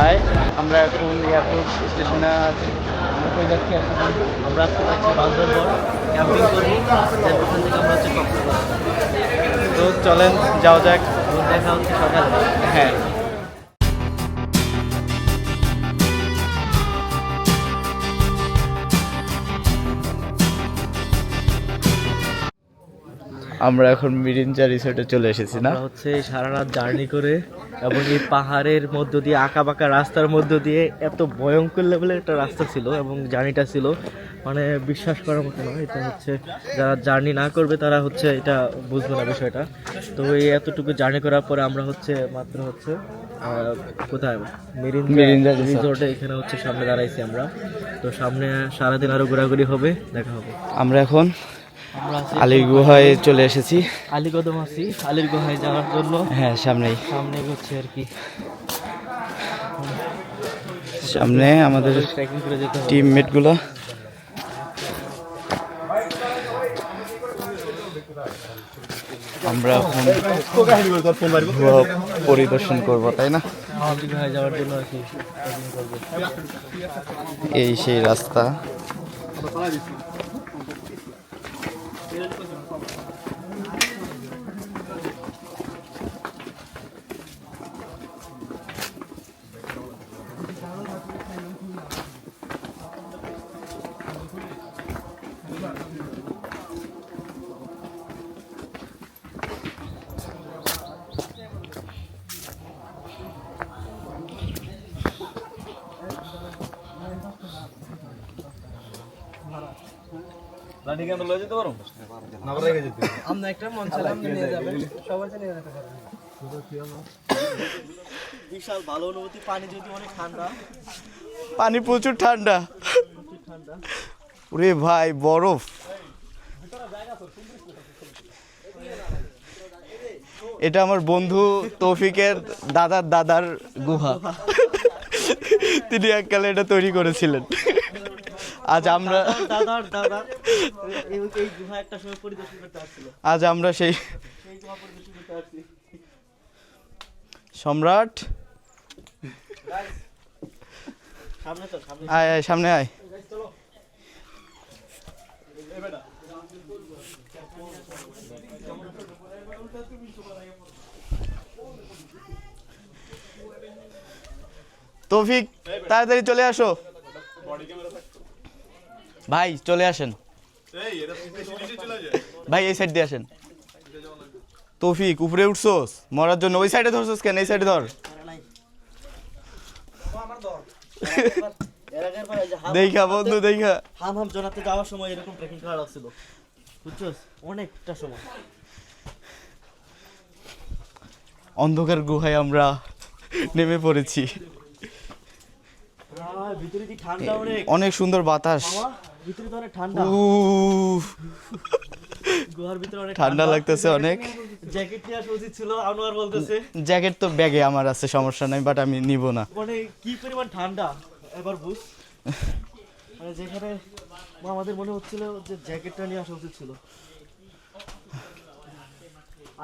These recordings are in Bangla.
হাই, আমরা এখন এয়ারপোর্ট স্টেশনে আছি। আমরা কই যাচ্ছি এখন? আমরা আজকে যাচ্ছি বান্দরবন ক্যাম্পিং করবো, দেন ওখান থেকে আমরা হচ্ছে কক্সবাজার। তো চলেন যাওয়া যাক। এবং দেখা হচ্ছে সকালে। হ্যাঁ, আমরা এখন মিরিঞ্জা রিসোর্টে চলে এসেছি না? আমরা হচ্ছে সারা রাত জার্নি করে এবং এই পাহাড়ের মধ্য দিয়ে আঁকা বাঁকা রাস্তার মধ্য দিয়ে এত ভয়ঙ্কর লেভেলের একটা রাস্তা ছিল এবং জার্নিটা ছিল মানে বিশ্বাস করার মতো না। এটা হচ্ছে যারা জার্নি না করবে তারা হচ্ছে এটা বুঝবে না বিষয়টা। তো এই এতটুকু জার্নি করার পরে আমরা হচ্ছে মাত্র হচ্ছে কোথায় মিরিঞ্জা রিসোর্টে এখানে হচ্ছে সামনে দাঁড়াইছি আমরা। তো সামনে সারাদিন আরো ঘোরাঘুরি হবে, দেখা হবে। আমরা এখন আমরা আছি আলীর গুহায় চলে এসেছি। আলীকদম আছি, আলীর গুহায় যাওয়ার জন্য। হ্যাঁ, সামনেই। সামনে হচ্ছে আর কি সামনে আমাদের ট্রেকিং করে যেতে হবে। টিমমেট গুলো। আমরা এখন গুহা পরিদর্শন করবো, তাই না? আলীর গুহায় যাওয়ার জন্য আর কি ট্রেকিং করবো। এই সেই রাস্তা। আমরা একটা মন চালাম নিয়ে যাবেন, সবাই নিয়ে যেতে পারবেন। বিশাল ভালো অনুভূতি, পানি যদি অনেক ঠান্ডা, পানি প্রচুর ঠান্ডা। ওরে ভাই, বরফ। এটা আমার বন্ধু তৌফিকের দাদার দাদার গুহা। তিনি এককালে এটা তৈরি করেছিলেন। আজ আমরা দাদার দাদা এই গুহা একটা সময় পরিদর্শন করতে আসছিল। আজ আমরা সেই সেই গুহা পরিদর্শন করতে আসছি। সম্রাট, সামনে চল, সামনে আয় আয়, সামনে আয়। চলো। তৌফিক, তাড়াতাড়ি চলে আসো। ভাই চলে আসেন, ভাই এই সাইড দিয়ে আসেন। তৌফিক, উপরে উঠছোস মরার জন্য? ওই সাইডে ধরছোস কেন? এই সাইডে ধর। দেখা বন্ধু, দেখা। হাম জনাতে যাওয়ার সময় এরকম ট্রেকিং করা লাগছিল, বুঝছস? অনেকটা সময় অন্ধকার গুহায় আমরা নেমে পড়েছি। ভিতরে কি ঠান্ডা, অনেক অনেক সুন্দর বাতাস। ভিতরে তো অনেক ঠান্ডা। উফ, গুহার ভিতরে অনেক ঠান্ডা লাগতেছে অনেক। জ্যাকেট নিয়ে আসা উচিত ছিল, আনোয়ার বলতেছে। জ্যাকেট তো ব্যাগে আমার আছে, সমস্যা নাই, বাট আমি নিব না। মানে কি পরিমাণ ঠান্ডা এবার বুঝ। মানে যেখানে আমাদের মনে হচ্ছিল যে জ্যাকেটটা নিয়ে আসা উচিত ছিল।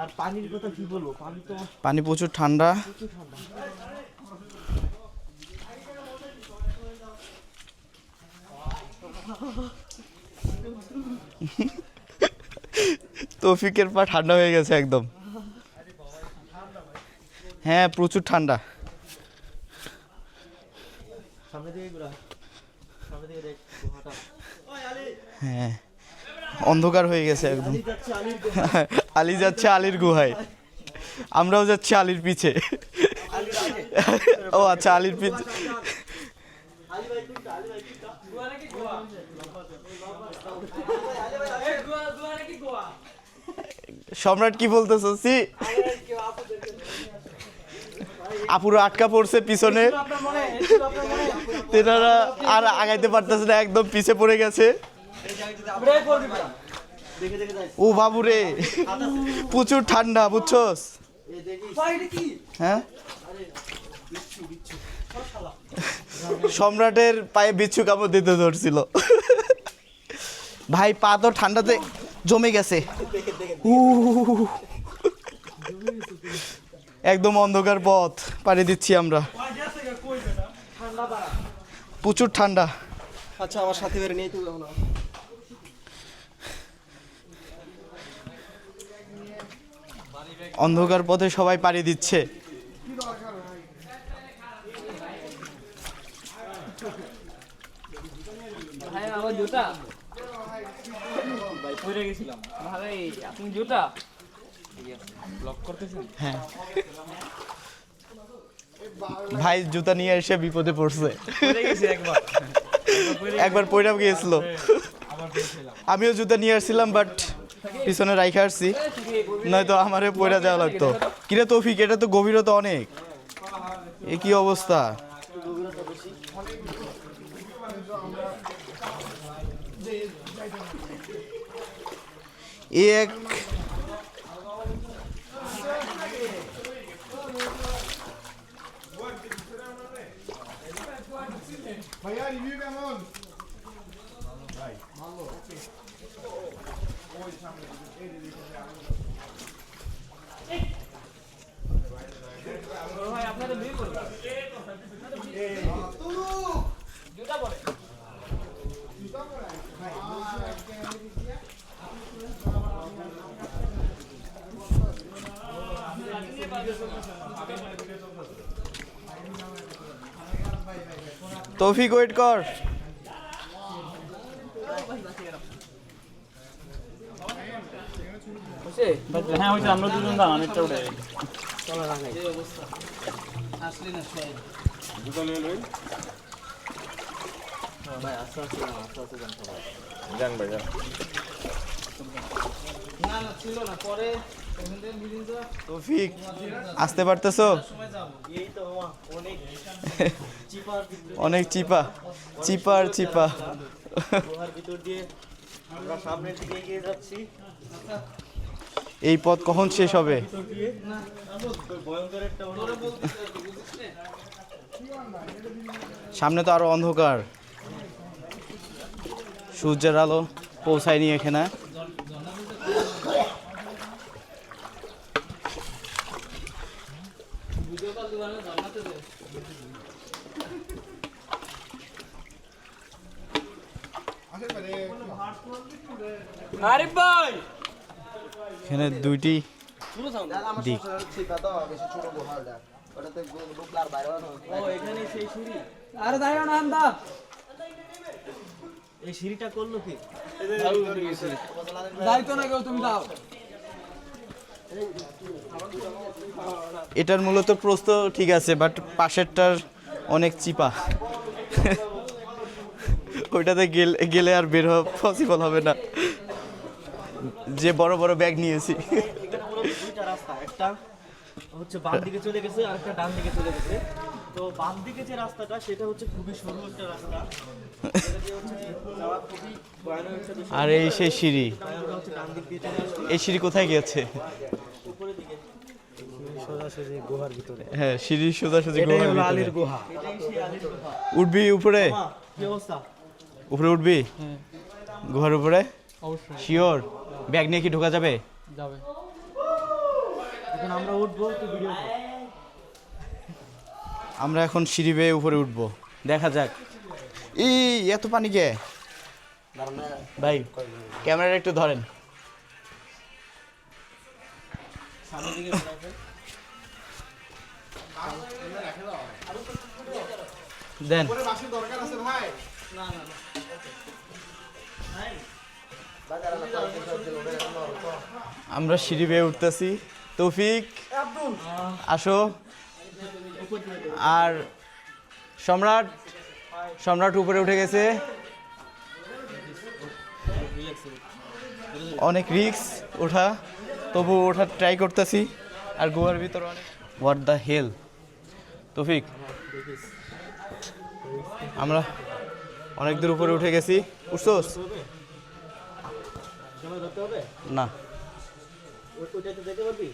আর পানির কথা কি বলবো, পানি তো পানি প্রচুর ঠান্ডা। প্রচুর ঠান্ডা। তৌফিকের পা ঠান্ডা হয়ে গেছে একদম। হ্যাঁ, প্রচুর ঠান্ডা। সামনে দিকে ঘোরা, সামনে দিকে দেখ গুহাটা। হ্যাঁ, অন্ধকার হয়ে গেছে একদম। আলী যাচ্ছে আলীর গুহায়। আলী যাচ্ছে আলীর গুহায়, আমরাও যাচ্ছি আলীর পিছে। ও আচ্ছা, আলীর পিছে। আলী ভাই কোনটা, আলী ভাই কোনটা? গুহা নাকি গুহা? গুহা নাকি গুহা? সম্রাট কি বলতেছো? আপুরা আটকা পড়ছে পিছনে, আপনার মনে, আপনার মনে তেনারা আর আগাইতে পারতেছে না, একদম পিছে পড়ে গেছে। ব্রেক করে দিবা। দেখে দেখে যাই। ও বাবু রে, প্রচুর ঠান্ডা, বুঝছস? এই দেখি ভাই এটা কি? হ্যাঁ, আরে বিচ্ছু বিচ্ছু শালা। সম্রাটের পায়ে বিচ্ছু কামড় দিতে ধরছিল। ভাই, পা তো ঠান্ডাতে জমে গেছে। একদম অন্ধকার পথ পাড়ি দিচ্ছি আমরা। প্রচুর ঠান্ডা। আচ্ছা আমার সাথে বের নিয়ে তো যাবো না। অন্ধকার পথে সবাই পাড়ি দিচ্ছে। ভাই আমার জুতা ভাই পরে গেছিলাম। ভাই আপনি জুতা ব্লক করতেছেন? হ্যাঁ ভাই জুতা নিয়ে এসে বিপদে পড়ছে। পরে গেছি একবার একবার পয়রা গিয়েছিল। আমিও জুতা নিয়ে আসছিলাম বাট পিছনে রাইখা আসছি, নয়তো আমারে পয়রা যাওয়া লাগতো। কিরে তৌফিক, এটা তো গভীরতা অনেক, এ কি অবস্থা? এক ভাই আপনাদের বিয়ে করবেন জুতা পরে তৌফিক ওয়েট কর। হ্যাঁ হয়েছে আমরা দুজন দাম অনেকটা উঠে তৌফিক আসতে পারতেছো? অনেক চিপা চিপার চিপা। গুহার ভিতর দিয়ে আমরা সামনের দিকে এগিয়ে যাচ্ছি। এই পথ কখন শেষ হবে? ভয়ঙ্কর একটা সামনে তো আরো অন্ধকার, সূর্যের আলো পৌঁছায়নি এখানে। আরিফ ভাই এখানে দুইটি দিক। আরে দাঁড়াও না আমদা এই সিঁড়িটা করলো কি? দাঁড়িয়ে না কেউ, তুমি দাও। এটার মূলত প্রস্থ ঠিক আছে, বাট পাশেরটার অনেক চিপা। ওইটাতে গেলে আর বের হওয়া পসিবল হবে না, যে বড় বড় ব্যাগ নিয়েছি। এখানে মূলত দুইটা রাস্তা, একটা হচ্ছে বাম দিকে চলে গেছে আর একটা ডান দিকে চলে গেছে। তো বাম দিকে যে রাস্তাটা সেটা হচ্ছে খুবই সরু একটা রাস্তা, যেটা দিয়ে হচ্ছে যাওয়া খুবই ভয়ানক একটা বিষয়। আর এই সেই সিঁড়ি, তাই আমরা হচ্ছে ডান দিক দিয়ে চলে আসছি এই সিঁড়ি কোথায় গিয়েছে? উপরের দিকে, সোজাসুজি গুহার ভিতরে। হ্যাঁ সিঁড়ি সোজাসুজি এটাই গুহার হলো ভিতরে। আলীর গুহা। এটাই সেই আলীর গুহা। উঠবি উপরে? মা, কি অবস্থা? উপরে উঠবি গুহার উপরে? অবশ্যই শিওর? ব্যাগ নিয়ে কি ঢোকা যাবে? যাবে। এখন আমরা উঠবো, তো ভিডিও কর। আমরা এখন সিঁড়ি বেয়ে উপরে উঠবো, দেখা যাক। এত পানি কে ভাই? ক্যামেরাটা একটু ধরেন। সামনের দিকে চলে আসবে। দেন। আমরা সিঁড়ি বেয়ে উঠতেছি। তৌফিক আসো। আর সম্রাট, সম্রাট উপরে উঠে গেছে। অনেক রিস্ক ওঠা, তবু ওঠার ট্রাই করতেছি। আর গোয়ার ভিতরে অনেক হোয়াট দ্য হেল। তৌফিক আমরা অনেক দূর উপরে উঠে গেছি। উঠছোস? সময় ধরতে হবে? না, ওইটাতে যেতে পারবি?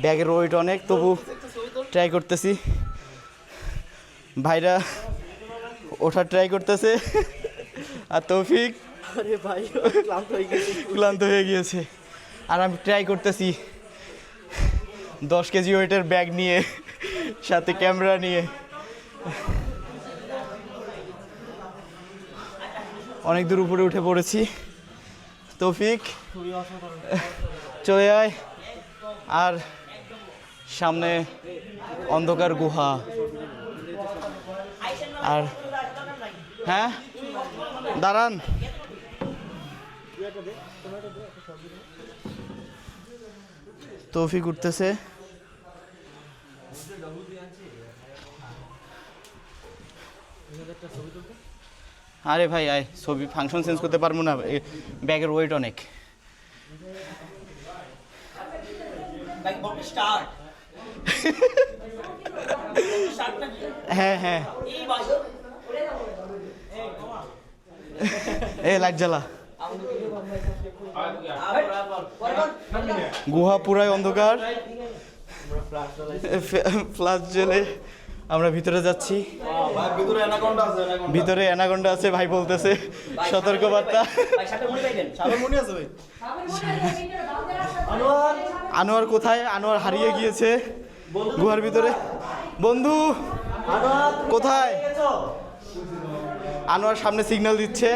ব্যাগের ওয়েট অনেক, তবু ট্রাই করতেছি। ভাইরা ওঠার ট্রাই করতেছে, আর তৌফিক আরে ভাই ক্লান্ত হয়ে গেছি। ক্লান্ত হয়ে গিয়েছে। আর আমি ট্রাই করতেছি 10 কেজি ওয়েটের ব্যাগ নিয়ে, সাথে ক্যামেরা নিয়ে। অনেক দূর উপরে উঠে পড়েছি। তৌফিক চলে আয়। আর সামনে অন্ধকার গুহা। আর হ্যাঁ দাঁড়ান, তৌফিক উঠতেছে। আরে ভাই আয়, ছবি ফাংশন চেঞ্জ করতে পারবো না, ব্যাগের ওয়েট অনেক। হ্যাঁ হ্যাঁ, এ লাইট জ্বালা। গুহা পুরাই অন্ধকার, ফ্লাশ জ্বেলে আমরা ভিতরে যাচ্ছি। ভিতরে অ্যানাকন্ডা আছে ভাই বলতেছে, সতর্কবার্তা। আনোয়ার কোথায়? আনোয়ার হারিয়ে গিয়েছে গুহার ভিতরে। বন্ধু কোথায়? আনোয়ার সামনে সিগন্যাল দিচ্ছে।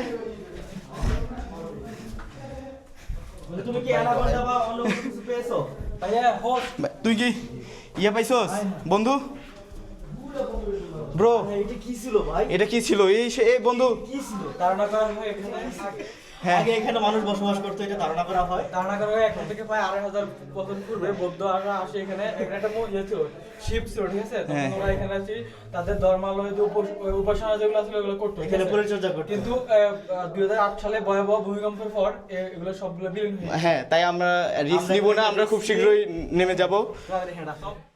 তুমি কি অ্যানাকন্ডা বা অন্য কিছু পেয়েছো? তুই কি ইয়ে পাইছস বন্ধু? ব্রো এটা কি ছিল ভাই? এটা কি ছিল? এই বন্ধু কি ছিল? ধারণা করা হয় এখানে হ্যাঁ আগে এখানে মানুষ বসবাস করতো, এটা ধারণা করা হয়। ধারণা করা হয় এখন থেকে প্রায় 2500 বছর পূর্বে বৌদ্ধরা আসে এখানে। এখানে একটা ইয়ে ছিল, শিব ছিল, ঠিক আছে? তখন ওরা এখানে আসি তাদের ধর্মালয় যে উপাসনা যেগুলো ছিল এগুলো করতো, ঠিক এখানে আছে? পরিচর্যা করতো। কিন্তু 2008 সালে ভয়াবহ ভূমিকম্পের পর এগুলো সবগুলো বিলীন হয়ে হ্যাঁ, তাই আমরা রিস্ক নিব না, আমরা খুব শীঘ্রই নেমে যাব। গেছে।